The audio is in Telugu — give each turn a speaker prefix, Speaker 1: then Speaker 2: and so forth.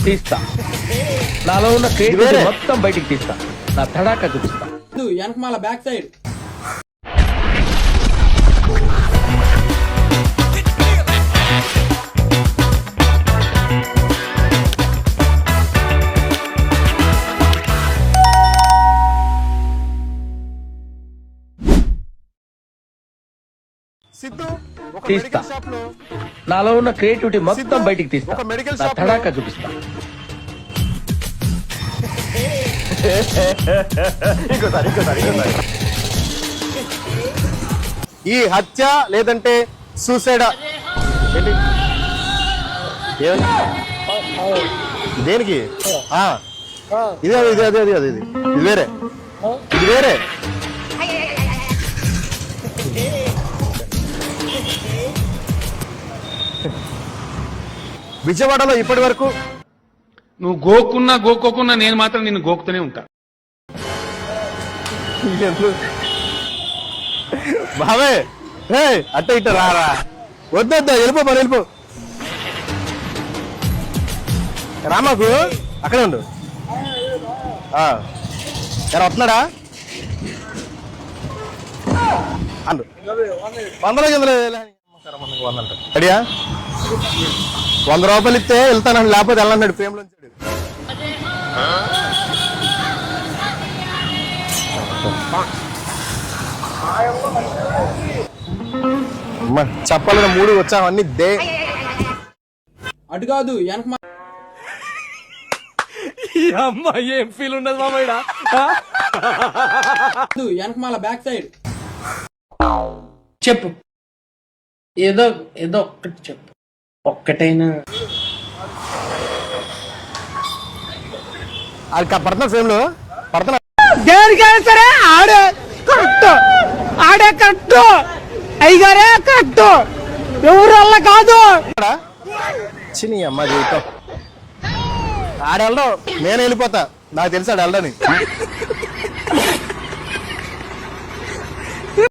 Speaker 1: తీస్తా. నాలో ఉన్న క్రియేటివిటీ మొత్తం బయటికి తీస్తా. నా తడాకా చూపిస్తా.
Speaker 2: వెనకమాల బ్యాక్ సైడ్
Speaker 1: తీస్తా. నాలో ఉన్న క్రియేటివిటీ మొత్తం బయటికి తీస్తా. నా తడాకా చూపిస్తా.
Speaker 3: ఈ హత్య లేదంటే సూసైడ్ దేనికి ఇదే ఇదే అదే అదే ఇది వేరే ఇది వేరే. విజయవాడలో ఇప్పటి వరకు
Speaker 4: నువ్వు గోక్కున్నా గోక్కోకున్నా నేను మాత్రం నిన్ను గోకుతూనే ఉంటా.
Speaker 3: బావే అట్ట ఇట్ట రారా వద్దా వెళ్ళిపో మరి వెళ్ళిపో రామాకు అక్కడే ఉండు. ఎలా వస్తున్నాడా అండు 100 అడియా 100 రూపాయలు ఇస్తే వెళ్తాను లేకపోతే వెళ్ళన్నాడు ప్రేమలో చెప్పాలని 3 వచ్చావన్నీ దే
Speaker 2: అటు కాదు వెనక
Speaker 1: ఏం ఫీల్ ఉండదు మామయ్య.
Speaker 2: వెనకమాల బ్యాక్ సైడ్
Speaker 5: చెప్పు, ఏదో ఏదో ఒక్కటి చెప్పు, ఒక్కటైనా.
Speaker 3: పడుతున్నా ఫ్రేమ్ లో పడుతున్నా.
Speaker 5: దేనికైనా సరే ఆడే కరెక్ట్, ఆడే కరెక్ట్, అయ్యగారే కరెక్ట్, ఎవరు వల్ల కాదు.
Speaker 3: చిని అమ్మ జీవితం ఆడెళ్ళడం నేను వెళ్ళిపోతా, నాకు తెలుసు ఆడు వెళ్ళడని.